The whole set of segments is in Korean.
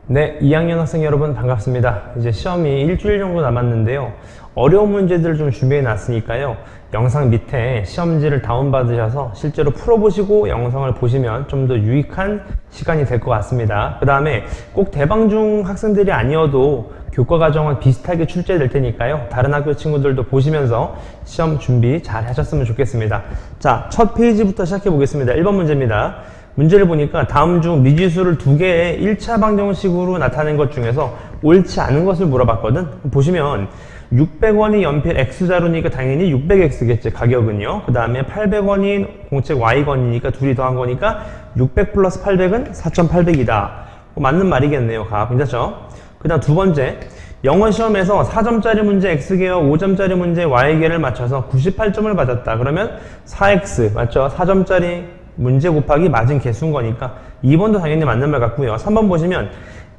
네, 2학년 학생 여러분 반갑습니다. 이제 시험이 일주일 정도 남았는데요. 어려운 문제들을 좀 준비해 놨으니까요. 영상 밑에 시험지를 다운받으셔서 실제로 풀어보시고 영상을 보시면 좀 더 유익한 시간이 될 것 같습니다. 그 다음에 꼭 대방중 학생들이 아니어도 교과 과정은 비슷하게 출제될 테니까요. 다른 학교 친구들도 보시면서 시험 준비 잘 하셨으면 좋겠습니다. 자, 첫 페이지부터 시작해 보겠습니다. 1번 문제입니다. 문제를 보니까 다음 중 미지수를 두 개의 1차 방정식으로 나타낸 것 중에서 옳지 않은 것을 물어봤거든. 보시면 600원이 연필 X자루니까 당연히 600X겠지, 가격은요. 그 다음에 800원인 공책 Y건이니까 둘이 더한 거니까 600 플러스 800은 4800이다. 맞는 말이겠네요. 괜찮죠? 그 다음 두 번째, 영어 시험에서 4점짜리 문제 X개와 5점짜리 문제 Y개를 맞춰서 98점을 받았다. 그러면 4X, 맞죠? 4점짜리 문제 곱하기 맞은 개수인 거니까 2번도 당연히 맞는 말 같고요. 3번 보시면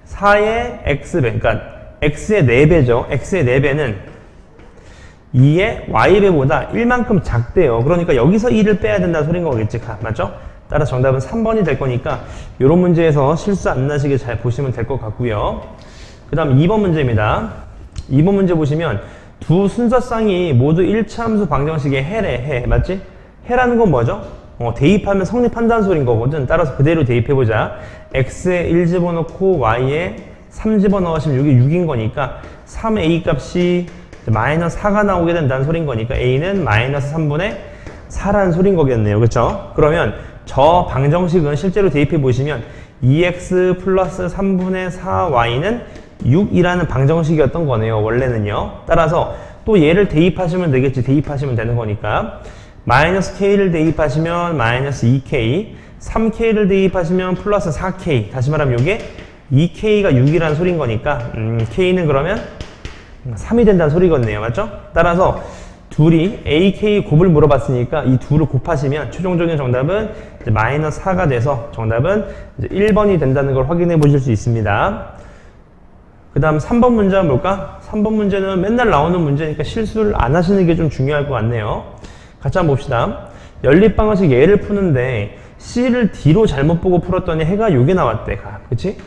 4의 X배, 그러니까 X의 4배죠. X의 4배는 2의 Y배보다 1만큼 작대요. 그러니까 여기서 1을 빼야 된다는 소린 거겠지. 맞죠? 따라서 정답은 3번이 될 거니까 이런 문제에서 실수 안 나시게 잘 보시면 될 것 같고요. 그 다음 2번 문제입니다. 2번 문제 보시면 두 순서쌍이 모두 1차 함수 방정식의 해래, 맞지? 해라는 건 뭐죠? 대입하면 성립한다는 소린 거거든. 따라서 그대로 대입해보자. X에 1 집어넣고 Y에 3 집어넣으시면 이게 6인 거니까 3A 값이 마이너스 4가 나오게 된다는 소린 거니까 A는 마이너스 3분의 4라는 소린 거겠네요. 그쵸? 그러면 저 방정식은 실제로 대입해 보시면 2X 플러스 3분의 4Y는 6이라는 방정식이었던 거네요. 원래는요. 따라서 또 얘를 대입하시면 되겠지. 대입하시면 되는 거니까. 마이너스 K를 대입하시면 마이너스 2K, 3K를 대입하시면 플러스 4K. 다시 말하면 이게 2K가 6이라는 소린 거니까 K는 그러면 3이 된다는 소리겠네요. 맞죠? 따라서 둘이 AK 곱을 물어봤으니까 이 둘을 곱하시면 최종적인 정답은 이제 마이너스 4가 돼서 정답은 이제 1번이 된다는 걸 확인해 보실 수 있습니다. 그 다음 3번 문제는 뭘까? 3번 문제는 맨날 나오는 문제니까 실수를 안 하시는 게 좀 중요할 것 같네요. 같이 한번 봅시다. 연립방정식 예를 푸는데 C를 D로 잘못 보고 풀었더니 해가 요게 나왔대. 그치?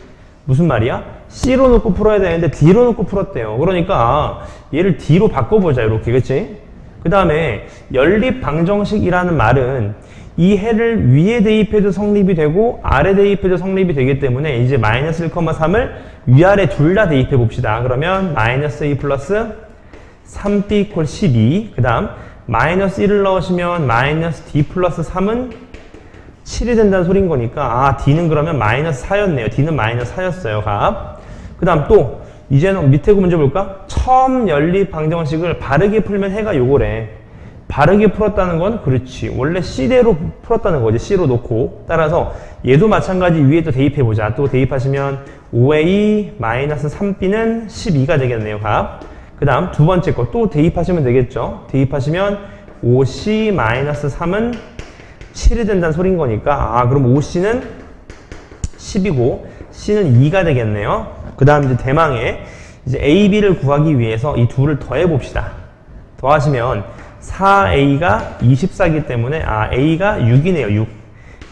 무슨 말이야? C로 놓고 풀어야 되는데 D로 놓고 풀었대요. 그러니까 얘를 D로 바꿔보자. 이렇게. 그치? 그 다음에 연립방정식이라는 말은 이 해를 위에 대입해도 성립이 되고 아래 대입해도 성립이 되기 때문에 이제 마이너스 1,3을 위아래 둘 다 대입해 봅시다. 그러면 마이너스 A 플러스 3B 이퀄 12. 그 다음 마이너스 1을 넣으시면 마이너스 D 플러스 3은 7이 된다는 소린 거니까 D는 그러면 마이너스 4였네요. D는 마이너스 4였어요. 그 다음 또 이제는 밑에 그 문제 볼까? 처음 연립 방정식을 바르게 풀면 해가 요거래. 바르게 풀었다는 건 그렇지. 원래 C대로 풀었다는 거지. C로 놓고. 따라서 얘도 마찬가지 위에 또 대입해보자. 또 대입하시면 5A 마이너스 3B는 12가 되겠네요. 그 다음 두 번째 거 또 대입하시면 되겠죠. 대입하시면 5C 마이너스 3은 7이 된다는 소린 거니까 그럼 5C는 10이고 C는 2가 되겠네요. 그 다음 이제 대망의 이제 A, B를 구하기 위해서 이 둘을 더해 봅시다. 더하시면 4A가 24이기 때문에 A가 6이네요. 6.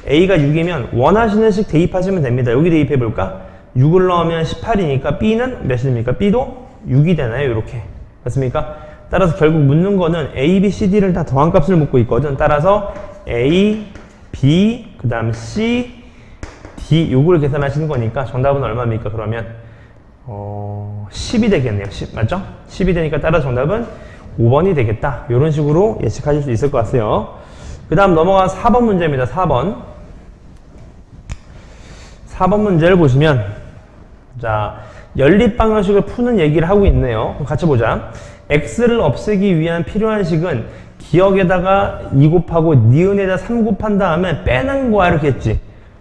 A가 6이면 원하시는 식 대입하시면 됩니다. 여기 대입해 볼까? 6을 넣으면 18이니까 B는 몇입니까? B도 6이 되나요? 이렇게. 맞습니까? 따라서 결국 묻는 거는 A, B, C, D를 다 더한 값을 묻고 있거든. 따라서 A, B, 그 다음 C, D 요걸 계산하시는 거니까 정답은 얼마입니까? 그러면 10이 되겠네요. 10 맞죠? 10이 되니까 따라 정답은 5번이 되겠다. 이런 식으로 예측하실 수 있을 것 같아요. 그 다음 넘어가 4번 문제입니다. 4번 문제를 보시면 자 연립방정식을 푸는 얘기를 하고 있네요. 같이 보자. X를 없애기 위한 필요한 식은 기억에다가 2 곱하고 니은에다 3 곱한 다음에 빼는 거야 이렇게 했지.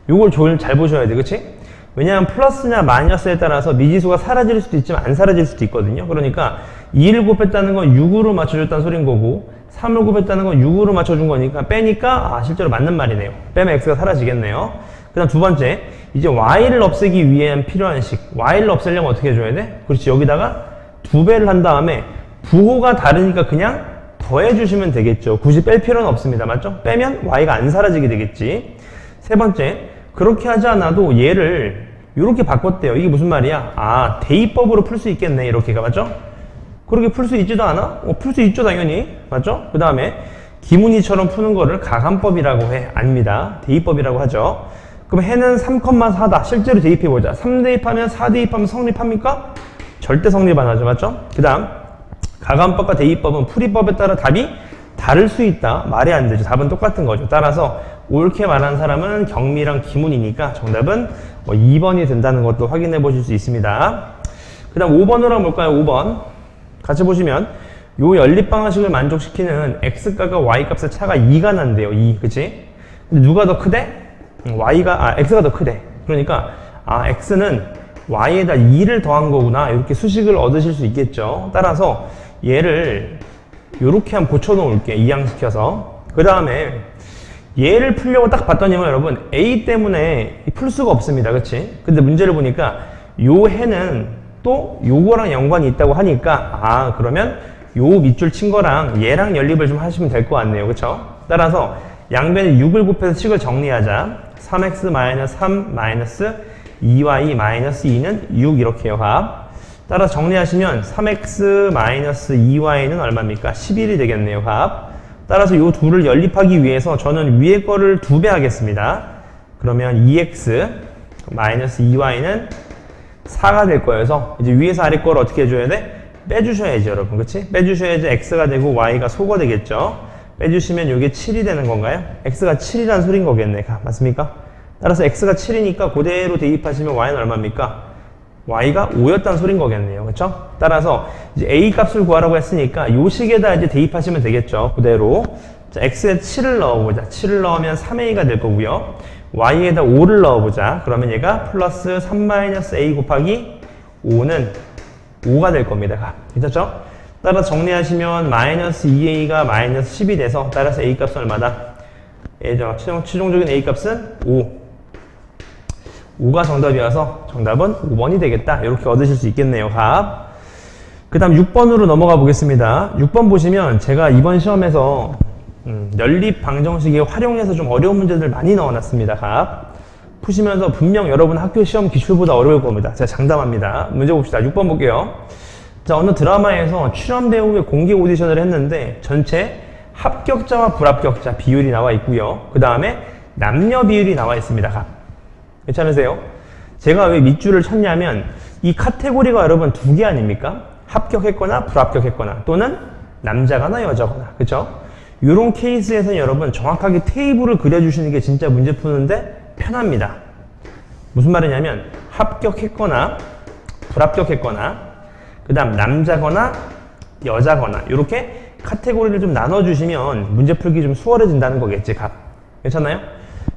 요걸 잘 보셔야 돼. 그치? 왜냐하면 플러스냐 마이너스에 따라서 미지수가 사라질 수도 있지만 안 사라질 수도 있거든요. 그러니까 2를 곱했다는 건 6으로 맞춰줬다는 소린 거고 3을 곱했다는 건 6으로 맞춰준 거니까 빼니까 실제로 맞는 말이네요. 빼면 X가 사라지겠네요. 그 다음 두 번째, 이제 Y를 없애기 위한 필요한 식. Y를 없애려면 어떻게 해줘야 돼? 그렇지. 여기다가 2배를 한 다음에 부호가 다르니까 그냥 더해주시면 되겠죠. 굳이 뺄 필요는 없습니다. 맞죠? 빼면 Y가 안 사라지게 되겠지. 세 번째, 그렇게 하지 않아도 얘를 이렇게 바꿨대요. 이게 무슨 말이야? 아, 대입법으로 풀 수 있겠네. 이렇게가 맞죠? 그렇게 풀 수 있지도 않아? 풀 수 있죠, 당연히. 맞죠? 그 다음에 기문이처럼 푸는 거를 가감법이라고 해. 아닙니다. 대입법이라고 하죠. 그럼 해는 3,4다. 실제로 대입해보자. 3 대입하면 4 대입하면 성립합니까? 절대 성립 안 하죠. 맞죠? 그 다음 가감법과 대입법은 풀이법에 따라 답이 다를 수 있다. 말이 안 되죠. 답은 똑같은 거죠. 따라서 옳게 말한 사람은 경미랑 기문이니까 정답은 2번이 된다는 것도 확인해 보실 수 있습니다. 그 다음 5번으로 한번 볼까요? 5번 같이 보시면 요 연립방정식을 만족시키는 x값과 y값의 차가 2가 난대요. 2 그치? 근데 누가 더 크대? x가 더 크대. 그러니까 x는 y에다 2를 더한 거구나. 이렇게 수식을 얻으실 수 있겠죠. 따라서 얘를 이렇게 한번 고쳐 놓을게. 이항시켜서. 그 다음에 얘를 풀려고 딱 봤더니만 여러분 a 때문에 풀 수가 없습니다. 그치? 근데 문제를 보니까 요 해는 또 요거랑 연관이 있다고 하니까 그러면 요 밑줄 친 거랑 얘랑 연립을 좀 하시면 될 것 같네요. 그쵸? 따라서 양변에 6을 곱해서 식을 정리하자. 3x-3 2y-2는 6 이렇게요. 합. 따라 정리하시면 3x-2y는 얼마입니까? 11이 되겠네요. 합. 따라서 이 둘을 연립하기 위해서 저는 위에 거를 2배 하겠습니다. 그러면 2x-2y는 4가 될 거여서 이제 위에서 아래 거를 어떻게 해줘야 돼? 빼주셔야지 여러분. 그치? 빼주셔야지 x가 되고 y가 소가 되겠죠. 빼주시면 이게 7이 되는 건가요? x가 7이라는 소린 거겠네. 맞습니까? 따라서 x가 7이니까 그대로 대입하시면 y는 얼마입니까? y가 5였다는 소린 거겠네요. 그쵸? 따라서 이제 a 값을 구하라고 했으니까 요 식에다 이제 대입하시면 되겠죠. 그대로. 자, x에 7을 넣어보자. 7을 넣으면 3a가 될 거고요. y에다 5를 넣어보자. 그러면 얘가 플러스 3-a 곱하기 5는 5가 될 겁니다. 괜찮죠? 따라서 정리하시면 마이너스 2a가 마이너스 10이 돼서 따라서 a 값은 얼마다? 최종적인 a 값은 5. 5가 정답이어서 정답은 5번이 되겠다. 이렇게 얻으실 수 있겠네요. 합. 그 다음 6번으로 넘어가 보겠습니다. 6번 보시면 제가 이번 시험에서 연립 방정식에 활용해서 좀 어려운 문제들 많이 넣어놨습니다. 합. 푸시면서 분명 여러분 학교 시험 기출보다 어려울 겁니다. 제가 장담합니다. 문제 봅시다. 6번 볼게요. 자, 어느 드라마에서 출연 배우의 공개 오디션을 했는데 전체 합격자와 불합격자 비율이 나와 있고요. 그 다음에 남녀 비율이 나와 있습니다. 합. 괜찮으세요? 제가 왜 밑줄을 쳤냐면 이 카테고리가 여러분 2개 아닙니까? 합격했거나 불합격했거나 또는 남자거나 여자거나. 그쵸? 이런 케이스에서는 여러분 정확하게 테이블을 그려주시는 게 진짜 문제 푸는데 편합니다. 무슨 말이냐면 합격했거나 불합격했거나 그 다음 남자거나 여자거나 이렇게 카테고리를 좀 나눠주시면 문제 풀기 좀 수월해진다는 거겠지. 괜찮나요?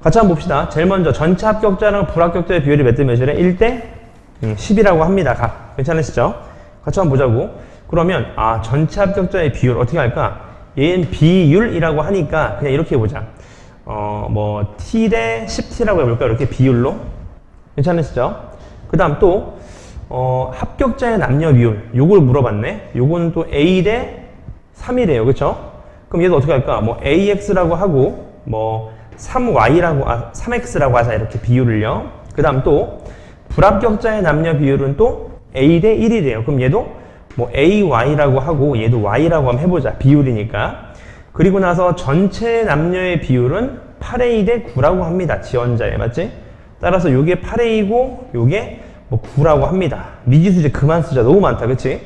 같이 한번 봅시다. 제일 먼저 전체 합격자랑 불합격자의 비율이 몇 대 몇이래? 1대 10이라고 합니다. 괜찮으시죠? 같이 한번 보자고. 그러면 전체 합격자의 비율 어떻게 할까? 얘는 비율이라고 하니까 그냥 이렇게 해보자. t 대 10t라고 해볼까? 이렇게 비율로. 괜찮으시죠? 그 다음 또 합격자의 남녀 비율 요걸 물어봤네. 요거는 또 a 대 3이래요. 그쵸? 그럼 얘도 어떻게 할까? ax라고 하고 3y라고 3x라고 하자. 이렇게 비율을요. 그 다음 또 불합격자의 남녀 비율은 또 a 대 1이래요. 그럼 얘도 ay라고 하고 얘도 y라고 한번 해보자. 비율이니까. 그리고 나서 전체 남녀의 비율은 8a 대 9라고 합니다. 지원자에. 맞지? 따라서 요게 8a고 요게 9라고 합니다. 미지수 이제 그만 쓰자. 너무 많다. 그치?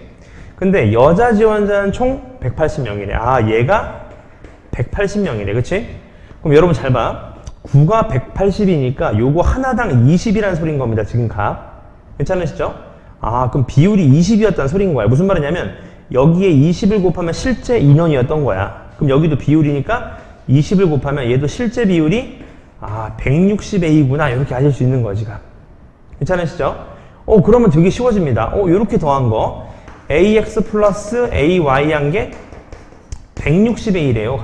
근데 여자 지원자는 총 180명이래. 얘가 180명이래. 그치? 그럼 여러분 잘 봐. 9가 180이니까 요거 하나당 20이라는 소린 겁니다. 지금 값. 괜찮으시죠? 그럼 비율이 20이었다는 소린 거야. 무슨 말이냐면 여기에 20을 곱하면 실제 인원이었던 거야. 그럼 여기도 비율이니까 20을 곱하면 얘도 실제 비율이 160a구나. 이렇게 아실 수 있는 거지. 괜찮으시죠? 그러면 되게 쉬워집니다. 이렇게 더한 거 ax 플러스 ay 한 게 160a래요.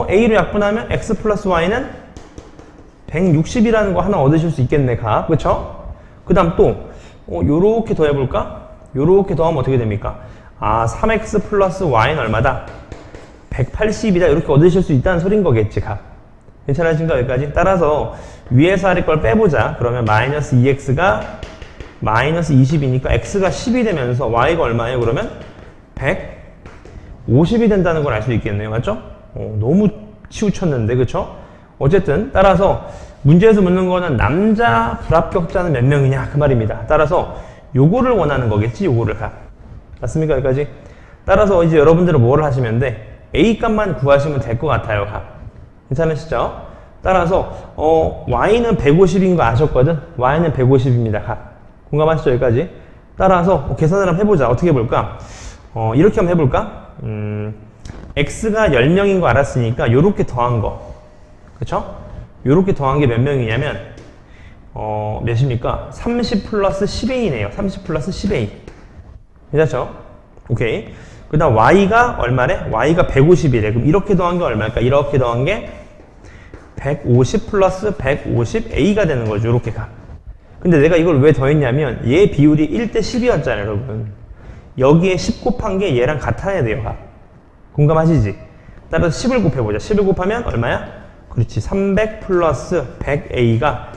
a로 약분하면 x 플러스 y는 160이라는 거 하나 얻으실 수 있겠네. 그쵸? 그 다음 또 요렇게 더해볼까? 요렇게 더하면 어떻게 됩니까? 3x 플러스 y는 얼마다? 180이다. 이렇게 얻으실 수 있다는 소린 거겠지. 괜찮으신가 여기까지? 따라서 위에서 아래 걸 빼보자. 그러면 마이너스 2x가 마이너스 20이니까 x가 10이 되면서 y가 얼마예요? 그러면 150이 된다는 걸 알 수 있겠네요. 맞죠? 너무 치우쳤는데 그쵸? 어쨌든 따라서 문제에서 묻는 거는 남자 불합격자는 몇 명이냐 그 말입니다. 따라서 요거를 원하는 거겠지. 요거를 값. 맞습니까? 여기까지? 따라서 이제 여러분들은 뭐를 하시면 돼? a 값만 구하시면 될 것 같아요. 값. 괜찮으시죠? 따라서 y는 150인 거 아셨거든? y는 150입니다. 값. 공감하시죠? 여기까지? 따라서 계산을 한번 해보자. 어떻게 해볼까? 이렇게 한번 해볼까? x가 10명인 거 알았으니까 요렇게 더한 거 그쵸? 요렇게 더한 게 몇 명이냐면 몇입니까? 30 플러스 10a네요. 30 플러스 10a 괜찮죠? 오케이. 그 다음 y가 얼마래? y가 150이래. 그럼 이렇게 더한 게 얼마일까? 이렇게 더한 게 150 플러스 150a가 되는 거죠. 요렇게 가. 근데 내가 이걸 왜 더했냐면 얘 비율이 1대 10이었잖아요. 여러분. 여기에 10 곱한 게 얘랑 같아야 돼요. 가. 공감하시지? 따라서 10을 곱해보자. 10을 곱하면 얼마야? 그렇지. 300 플러스 100a가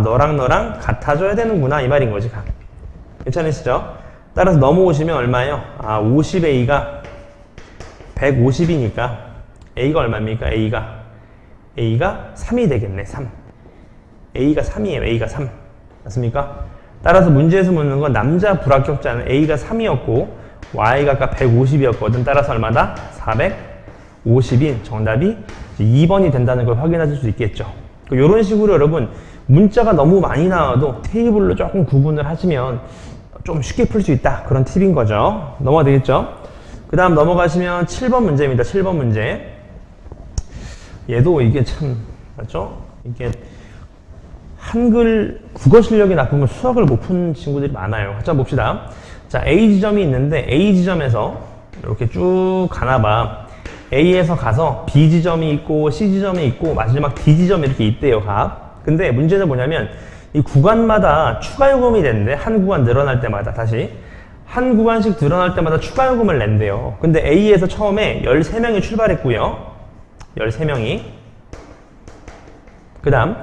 너랑 너랑 같아져야 되는구나 이 말인 거지. 가. 괜찮으시죠? 따라서 넘어오시면 얼마예요? 50a가 150이니까 a가 얼마입니까? a가 3이 되겠네. 3. a가 3이에요. a가 3. 맞습니까? 따라서 문제에서 묻는 건 남자 불합격자는 a가 3이었고 y가 아까 150이었거든. 따라서 얼마다? 450인 정답이 2번이 된다는 걸 확인하실 수 있겠죠. 이런 식으로 여러분 문자가 너무 많이 나와도 테이블로 조금 구분을 하시면 좀 쉽게 풀 수 있다. 그런 팁인 거죠. 넘어가 되겠죠? 그 다음 넘어가시면 7번 문제입니다. 7번 문제. 얘도 이게 참, 맞죠? 이게 한글 국어 실력이 나쁘면 수학을 못 푸는 친구들이 많아요. 자, 봅시다. 자, A 지점이 있는데 A 지점에서 이렇게 쭉 가나봐. A에서 가서 B 지점이 있고 C 지점이 있고 마지막 D 지점이 이렇게 있대요. 각. 근데 문제는 뭐냐면 이 구간마다 추가 요금이 되는데 한 구간 늘어날 때마다 다시 한 구간씩 늘어날 때마다 추가 요금을 낸대요. 근데 A에서 처음에 13명이 출발했고요. 13명이. 그 다음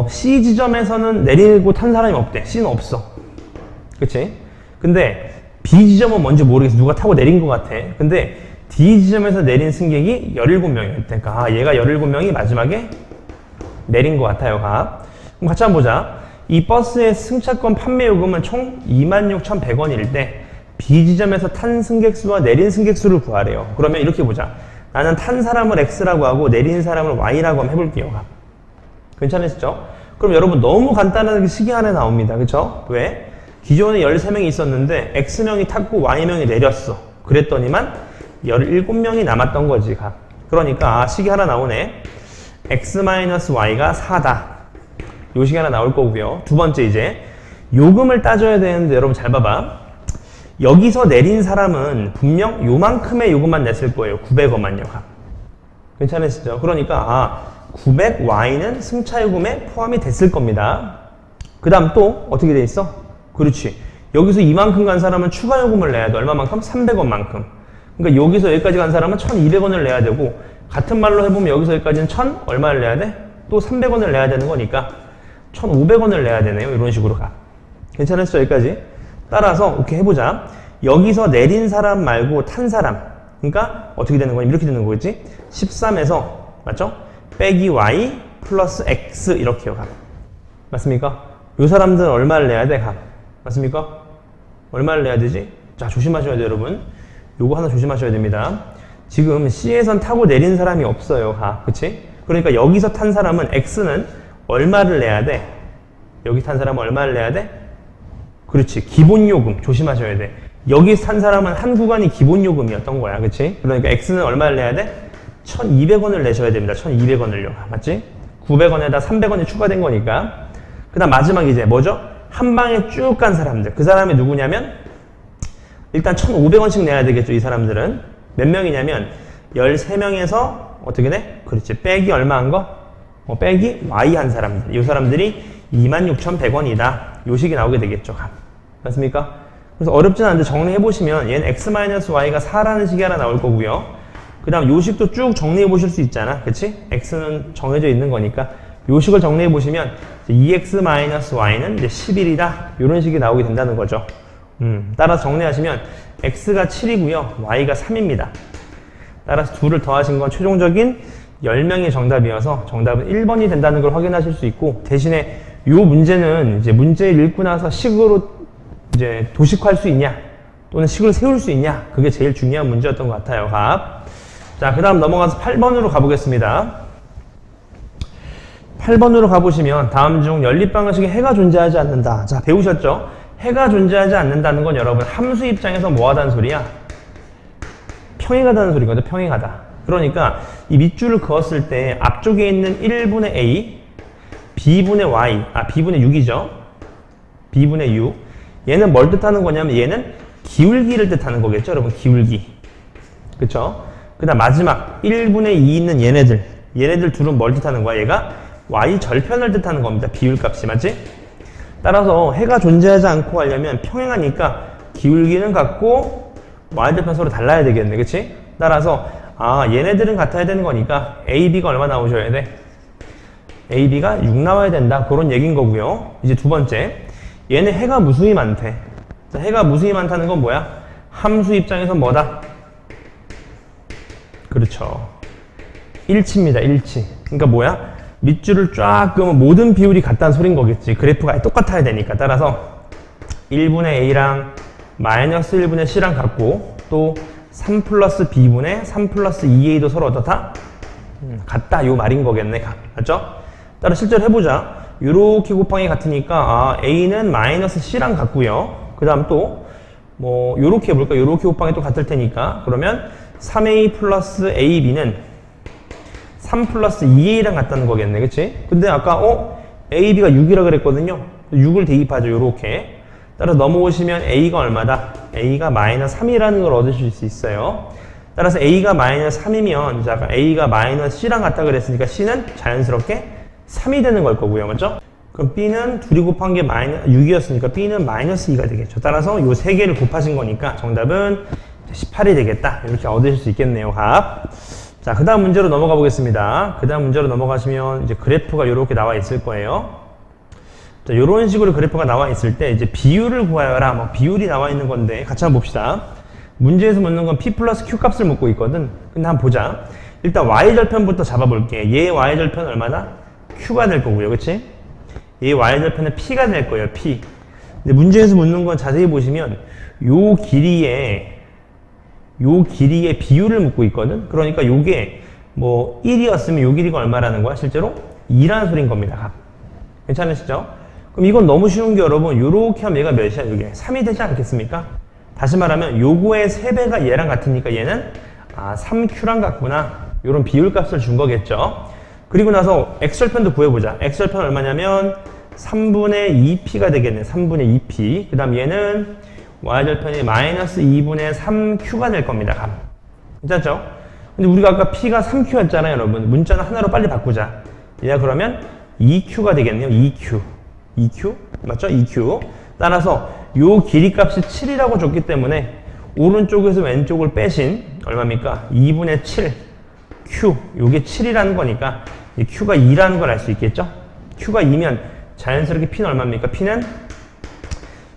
C 지점에서는 내리고 탄 사람이 없대. C는 없어. 그치? 근데 B 지점은 뭔지 모르겠어. 누가 타고 내린 것 같아. 근데 D 지점에서 내린 승객이 17명이었대. 그러니까 얘가 17명이 마지막에 내린 것 같아요. 그럼 같이 한번 보자. 이 버스의 승차권 판매 요금은 총 26,100원일 때 B 지점에서 탄 승객수와 내린 승객수를 구하래요. 그러면 이렇게 보자. 나는 탄 사람을 X라고 하고 내린 사람을 Y라고 한번 해볼게요. 괜찮으시죠? 그럼 여러분 너무 간단한 식이 하나 나옵니다. 그쵸? 왜? 기존에 13명이 있었는데 X명이 탔고 Y명이 내렸어. 그랬더니만 17명이 남았던 거지. 그러니까 식이 하나 나오네. X-Y가 4다. 요 식이 하나 나올 거고요. 두 번째 이제 요금을 따져야 되는데 여러분 잘 봐봐. 여기서 내린 사람은 분명 요만큼의 요금만 냈을 거예요. 900원만요. 괜찮으시죠? 그러니까 900Y는 승차 요금에 포함이 됐을 겁니다. 그 다음 또 어떻게 돼 있어? 그렇지. 여기서 이만큼 간 사람은 추가 요금을 내야 돼. 얼마만큼? 300원만큼. 그러니까 여기서 여기까지 간 사람은 1,200원을 내야 되고 같은 말로 해보면 여기서 여기까지는 1,000 얼마를 내야 돼? 또 300원을 내야 되는 거니까 1,500원을 내야 되네요. 이런 식으로 가. 괜찮으시죠? 여기까지? 따라서 이렇게 해보자. 여기서 내린 사람 말고 탄 사람. 그러니까 어떻게 되는 거냐? 이렇게 되는 거겠지? 13에서 맞죠? 빼기 y 플러스 x 이렇게요. 맞습니까? 요 사람들은 얼마를 내야 돼? 맞습니까? 얼마를 내야 되지? 자, 조심하셔야 돼요, 여러분. 요거 하나 조심하셔야 됩니다. 지금 C에선 타고 내린 사람이 없어요. 그치? 그러니까 여기서 탄 사람은 X는 얼마를 내야 돼? 여기 탄 사람은 얼마를 내야 돼? 그렇지. 기본요금 조심하셔야 돼. 여기 탄 사람은 한 구간이 기본요금이었던 거야. 그치? 그러니까 X는 얼마를 내야 돼? 1,200원을 내셔야 됩니다. 1,200원을요. 맞지? 900원에다 300원이 추가된 거니까. 그 다음 마지막 이제 뭐죠? 한 방에 쭉 간 사람들. 그 사람이 누구냐면 일단 1,500원씩 내야 되겠죠. 이 사람들은. 몇 명이냐면 13명에서 어떻게 돼? 그렇지. 빼기 얼마 한 거? 빼기 Y 한 사람들. 이 사람들이 26,100원이다. 요 식이 나오게 되겠죠. 맞습니까? 그래서 어렵진 않은데 정리해보시면 얘는 X-Y가 4라는 식이 하나 나올 거고요. 그 다음 요식도 쭉 정리해 보실 수 있잖아. 그치? x는 정해져 있는 거니까 요식을 정리해 보시면 2x-y는 이제 11이다. 이런 식이 나오게 된다는 거죠. 따라서 정리하시면 x가 7이고요. y가 3입니다. 따라서 둘을 더하신 건 최종적인 10명이 정답이어서 정답은 1번이 된다는 걸 확인하실 수 있고, 대신에 이 문제는 이제 문제를 읽고 나서 식으로 이제 도식화할 수 있냐 또는 식을 세울 수 있냐, 그게 제일 중요한 문제였던 것 같아요. 각. 자, 그 다음 넘어가서 8번으로 가보겠습니다. 8번으로 가보시면 다음 중 연립방정식에 해가 존재하지 않는다. 자, 배우셨죠? 해가 존재하지 않는다는 건 여러분 함수 입장에서 뭐 하다는 소리야? 평행하다는 소리거든. 평행하다. 그러니까 이 밑줄을 그었을 때 앞쪽에 있는 1분의 a, b분의 y, b분의 6이죠. b분의 6. 얘는 뭘 뜻하는 거냐면 얘는 기울기를 뜻하는 거겠죠, 여러분. 기울기. 그쵸? 그 다음 마지막 1분의 2 있는 얘네들 둘은 뭘 뜻하는 거야? 얘가 y 절편을 뜻하는 겁니다. 비율값이. 맞지? 따라서 해가 존재하지 않고 하려면 평행하니까 기울기는 같고 y 절편 서로 달라야 되겠네. 그치? 따라서 얘네들은 같아야 되는 거니까 AB가 얼마 나오셔야 돼? AB가 6 나와야 된다. 그런 얘기인 거고요. 이제 두 번째, 얘는 해가 무수히 많대. 해가 무수히 많다는 건 뭐야? 함수 입장에서 뭐다? 그렇죠. 일치입니다. 일치. 그러니까 뭐야? 밑줄을 쫙 그으면 모든 비율이 같다는 소린 거겠지. 그래프가 아예 똑같아야 되니까. 따라서 1분의 a랑 마이너스 1분의 c랑 같고, 또 3 플러스 b분의 3 플러스 2a도 서로 어떻다? 같다. 요 말인 거겠네. 맞죠? 따라 실제로 해보자. 요렇게 곱하기 같으니까 a는 마이너스 c랑 같고요. 그 다음 또 뭐 요렇게 해볼까? 요렇게 곱하기 또 같을 테니까, 그러면 3a 플러스 ab는 3 플러스 2a랑 같다는 거겠네. 그치? 근데 아까 ab가 6이라 그랬거든요. 6을 대입하죠. 요렇게. 따라서 넘어오시면 a가 얼마다? a가 마이너스 3이라는 걸 얻으실 수 있어요. 따라서 a가 마이너스 3이면 자, a가 마이너스 c랑 같다 그랬으니까 c는 자연스럽게 3이 되는 걸 거고요. 맞죠? 그럼 b는 둘이 곱한 게 6이었으니까 b는 마이너스 2가 되겠죠. 따라서 요 세 개를 곱하신 거니까 정답은 18이 되겠다. 이렇게 얻으실 수 있겠네요. 각. 자, 그 다음 문제로 넘어가 보겠습니다. 그 다음 문제로 넘어가시면 이제 그래프가 이렇게 나와 있을 거예요. 자, 이런 식으로 그래프가 나와 있을 때 이제 비율을 구하여라. 뭐 비율이 나와 있는 건데 같이 한번 봅시다. 문제에서 묻는 건 p 플러스 q 값을 묻고 있거든. 근데 한번 보자. 일단 y절편부터 잡아볼게. 얘 y절편 얼마나? q가 될 거고요. 그치? 얘 y절편은 p가 될 거예요. p. 근데 문제에서 묻는 건 자세히 보시면 요 길이에 비율을 묻고 있거든. 그러니까 요게 뭐 1이었으면 요 길이가 얼마라는 거야? 실제로 2라는 소린 겁니다. 괜찮으시죠? 그럼 이건 너무 쉬운 게 여러분 요렇게 하면 얘가 몇이야? 이게 3이 되지 않겠습니까? 다시 말하면 요거의 3배가 얘랑 같으니까 얘는 3q랑 같구나. 요런 비율 값을 준 거겠죠. 그리고 나서 x절편도 구해보자. x절편 얼마냐면 3분의 2p가 되겠네. 3분의 2p. 그 다음 얘는 y절편이 마이너스 2분의 3q가 될 겁니다. 괜찮죠? 근데 우리가 아까 p가 3q였잖아요, 여러분. 문자는 하나로 빨리 바꾸자. 얘가 그러면 2q가 되겠네요. 2q. 맞죠? 2q. 따라서 요 길이 값이 7이라고 줬기 때문에 오른쪽에서 왼쪽을 빼신 얼마입니까? 2분의 7. q. 요게 7이라는 거니까 q가 2라는 걸 알 수 있겠죠? q가 2면 자연스럽게 p는 얼마입니까? p는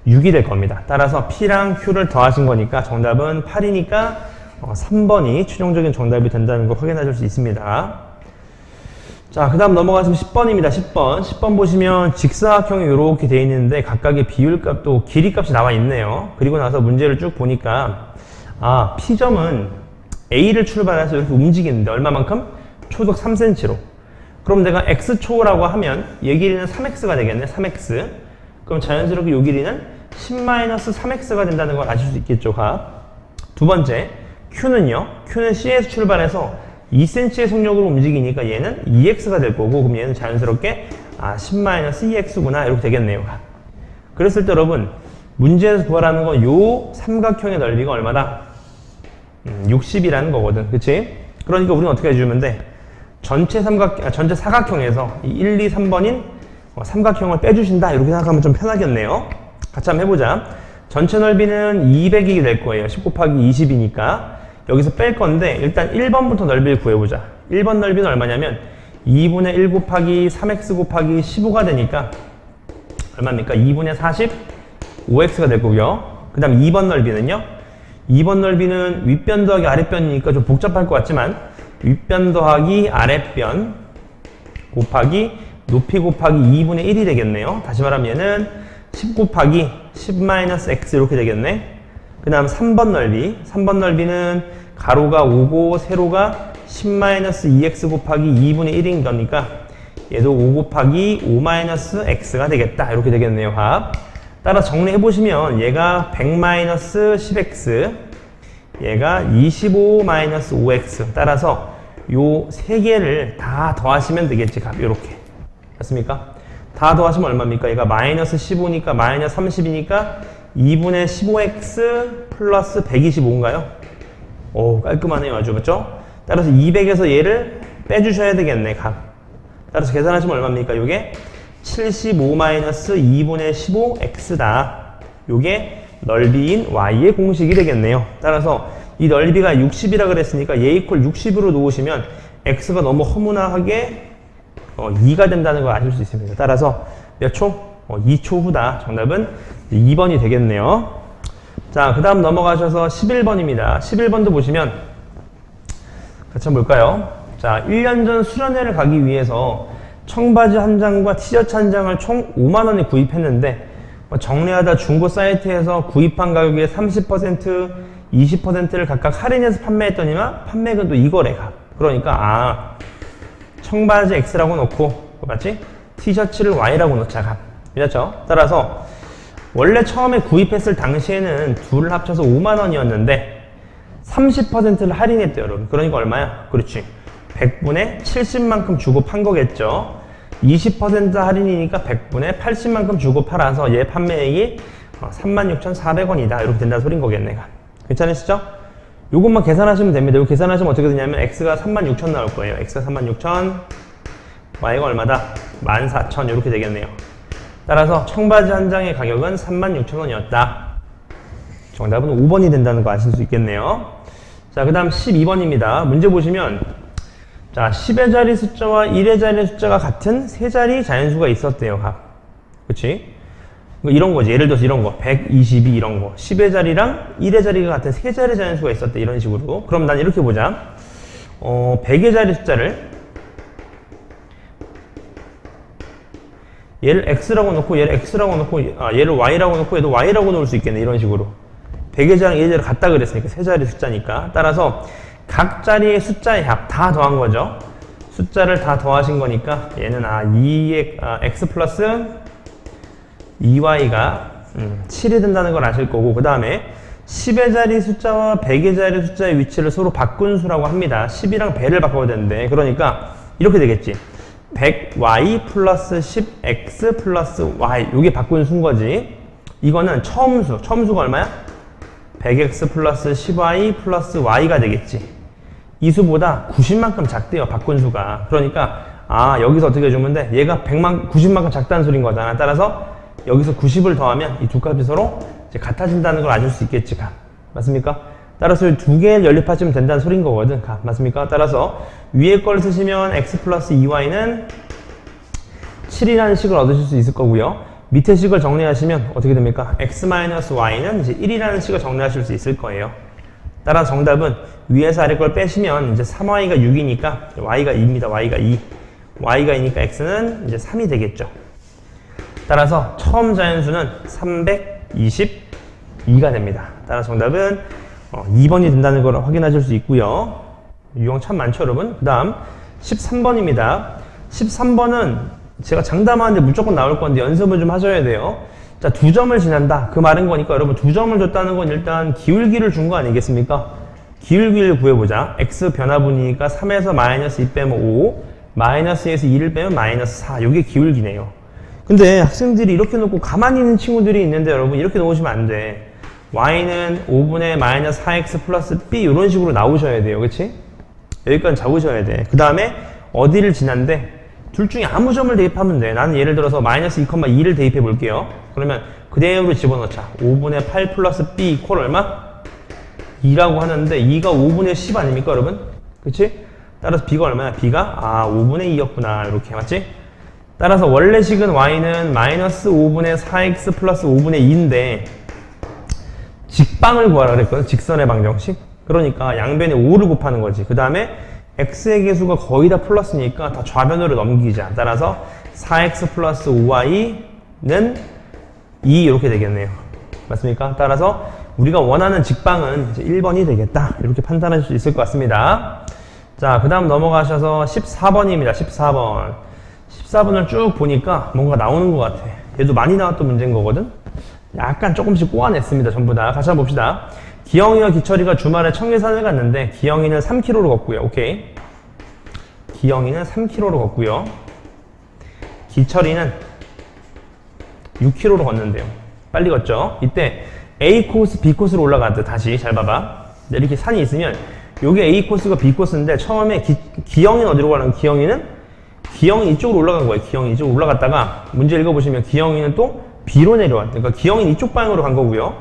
6이 될 겁니다. 따라서 p랑 q를 더하신 거니까 정답은 8이니까 3번이 최종적인 정답이 된다는 걸 확인하실 수 있습니다. 자, 그 다음 넘어가시면 10번입니다. 10번 보시면 직사각형이 이렇게 되어 있는데 각각의 비율값 또 길이값이 나와 있네요. 그리고 나서 문제를 쭉 보니까 P점은 A를 출발해서 이렇게 움직이는데 얼마만큼? 초속 3cm로. 그럼 내가 X초라고 하면 얘 길이는 3X가 되겠네. 3X. 그럼 자연스럽게 이 길이는 10-3X가 된다는 걸 아실 수 있겠죠. 두 번째, Q는요. Q는 C에서 출발해서 2cm의 속력으로 움직이니까 얘는 2x가 될 거고, 그럼 얘는 자연스럽게 10-2x구나 이렇게 되겠네요. 그랬을 때 여러분 문제에서 구하라는 건 요 삼각형의 넓이가 얼마다? 60이라는 거거든. 그치? 그러니까 우리는 어떻게 해주면 돼? 전체 사각형에서 이 1, 2, 3번인 삼각형을 빼주신다 이렇게 생각하면 좀 편하겠네요. 같이 한번 해보자. 전체 넓이는 200이 될 거예요. 10 곱하기 20이니까 여기서 뺄 건데 일단 1번부터 넓이를 구해보자. 1번 넓이는 얼마냐면 2분의 1 곱하기 3x 곱하기 15가 되니까 얼마입니까? 2분의 45x가 될 거고요. 그 다음 2번 넓이는요. 2번 넓이는 윗변 더하기 아랫변이니까 좀 복잡할 것 같지만 윗변 더하기 아랫변 곱하기 높이 곱하기 2분의 1이 되겠네요. 다시 말하면 얘는 10 곱하기 10-x 이렇게 되겠네. 그 다음 3번 넓이. 3번 넓이는 가로가 5고 세로가 10-2x 곱하기 2분의 1인 거니까 얘도 5 곱하기 5-x가 되겠다. 이렇게 되겠네요. 합. 따라 정리해보시면 얘가 100-10x, 얘가 25-5x. 따라서 요 세 개를 다 더하시면 되겠지. 값 요렇게. 맞습니까? 다 더하시면 얼마입니까? 얘가 마이너스 15니까 마이너스 30이니까 2분의 15x 플러스 125인가요? 오, 깔끔하네요. 아주. 맞죠? 따라서 200에서 얘를 빼주셔야 되겠네. 값. 따라서 계산하시면 얼마입니까? 요게 75-2분의 15x다. 요게 넓이인 y의 공식이 되겠네요. 따라서 이 넓이가 60이라 그랬으니까 얘 이퀄 60으로 놓으시면 x가 너무 허무하게 2가 된다는 걸 아실 수 있습니다. 따라서 몇 초? 2초 후다. 정답은 2번이 되겠네요. 자, 그 다음 넘어가셔서 11번입니다. 11번도 보시면 같이 한번 볼까요? 자, 1년 전 수련회를 가기 위해서 청바지 한 장과 티셔츠 한 장을 총 5만원에 구입했는데 정리하다 중고 사이트에서 구입한 가격의 30%, 20%를 각각 할인해서 판매했더니만 판매금도 이거래. 그러니까 청바지 X라고 놓고 맞지? 티셔츠를 Y라고 놓자. 값. 그렇죠? 따라서 원래 처음에 구입했을 당시에는 둘을 합쳐서 5만원이었는데 30%를 할인했대요. 여러분. 그러니까 얼마야? 그렇지. 100분의 70만큼 주고 판 거겠죠. 20% 할인이니까 100분의 80만큼 주고 팔아서 얘 판매액이 36,400원이다. 이렇게 된다는 소린 거겠네. 괜찮으시죠? 요것만 계산하시면 됩니다. 이거 계산하시면 어떻게 되냐면 x가 36,000 나올 거예요. x가 36,000, y가 얼마다? 14,000 이렇게 되겠네요. 따라서 청바지 한 장의 가격은 36,000원이었다. 정답은 5번이 된다는 거 아실 수 있겠네요. 자, 그 다음 12번입니다. 문제 보시면 자, 10의 자리 숫자와 1의 자리 숫자가 같은 세 자리 자연수가 있었대요. 값. 그치? 이런 거지. 예를 들어서 이런 거. 122 이런 거. 10의 자리랑 1의 자리가 같은 세 자리 자연수가 있었대. 이런 식으로. 그럼 난 이렇게 보자. 100의 자리 숫자를 얘를 x라고 놓고 얘를 x라고 놓고 얘를 y라고 놓고 얘도 y라고 놓을 수 있겠네. 이런 식으로. 100의 자리랑 1의 자리 같다 그랬으니까 세 자리 숫자니까. 따라서 각 자리의 숫자의 합 다 더한 거죠. 숫자를 다 더하신 거니까 얘는 x 플러스 2y가 7이 된다는 걸 아실 거고, 그 다음에 10의 자리 숫자와 100의 자리 숫자의 위치를 서로 바꾼 수라고 합니다. 10이랑 100을 바꿔야 되는데, 그러니까 이렇게 되겠지. 100y 플러스 10x 플러스 y. 요게 바꾼 수인 거지. 이거는 처음수. 처음수가 얼마야? 100x 플러스 10y 플러스 y가 되겠지. 이 수보다 90만큼 작대요. 바꾼 수가. 그러니까 여기서 어떻게 해주면 돼? 얘가 90만큼 작다는 소린 거잖아. 따라서 여기서 90을 더하면 이 두 값이 서로 이제 같아진다는 걸 아실 수 있겠지. 맞습니까? 따라서 두 개를 연립하시면 된다는 소린 거거든. 맞습니까? 따라서 위에 걸 쓰시면 x 플러스 2y는 7이라는 식을 얻으실 수 있을 거고요. 밑에 식을 정리하시면 어떻게 됩니까? x 마이너스 y는 이제 1이라는 식을 정리하실 수 있을 거예요. 따라서 정답은 위에서 아래 걸 빼시면 이제 3y가 6이니까 y가 2입니다. y가 2. y가 2니까 x는 이제 3이 되겠죠. 따라서 처음 자연수는 322가 됩니다. 따라서 정답은 2번이 된다는 걸 확인하실 수 있고요. 유형 참 많죠, 여러분? 그 다음 13번입니다. 13번은 제가 장담하는데 무조건 나올 건데 연습을 좀 하셔야 돼요. 자, 2점을 지난다. 그 말인 거니까 여러분 2점을 줬다는 건 일단 기울기를 준 거 아니겠습니까? 기울기를 구해보자. x 변화분이니까 3에서 마이너스 2 빼면 5, 마이너스에서 2를 빼면 마이너스 4. 이게 기울기네요. 근데 학생들이 이렇게 놓고 가만히 있는 친구들이 있는데 여러분 이렇게 놓으시면 안 돼. y는 5분의 마이너스 4x 플러스 b 이런 식으로 나오셔야 돼요. 그치? 여기까지 잡으셔야 돼. 그 다음에 어디를 지난데 둘 중에 아무 점을 대입하면 돼. 나는 예를 들어서 마이너스 2,2를 대입해 볼게요. 그러면 그대로 집어넣자. 5분의 8 플러스 b 이퀄 얼마? 2라고 하는데 2가 5분의 10 아닙니까 여러분? 그치? 따라서 b가 얼마야? b가 5분의 2였구나 이렇게 맞지? 따라서 원래 식은 y는 마이너스 5분의 4x 플러스 5분의 2인데 직방을 구하라 그랬거든. 직선의 방정식. 그러니까 양변에 5를 곱하는 거지. 그 다음에 x의 개수가 거의 다 플러스니까 다 좌변으로 넘기자. 따라서 4x 플러스 5y는 2 이렇게 되겠네요. 맞습니까? 따라서 우리가 원하는 직방은 이제 1번이 되겠다. 이렇게 판단할 수 있을 것 같습니다. 자, 그 다음 넘어가셔서 14번입니다. 14번. 14번을 쭉 보니까 뭔가 나오는 것 같아. 얘도 많이 나왔던 문제인 거거든? 약간 조금씩 꼬아냈습니다. 전부 다. 같이 한번 봅시다. 기영이와 기철이가 주말에 청계산을 갔는데 기영이는 3km로 걷고요. 오케이. 기영이는 3km로 걷고요. 기철이는 6km로 걷는데요. 빨리 걷죠? 이때 A 코스, B 코스로 올라가듯 다시 잘 봐봐. 이렇게 산이 있으면 요게 A 코스가 B 코스인데 처음에 기영이는 어디로 가는 기영이 이쪽으로 올라간 거예요. 기영이 이쪽으로 올라갔다가 문제 읽어보시면 기영이는 또 B로 내려왔대. 그러니까 기영이는 이쪽 방향으로 간 거고요.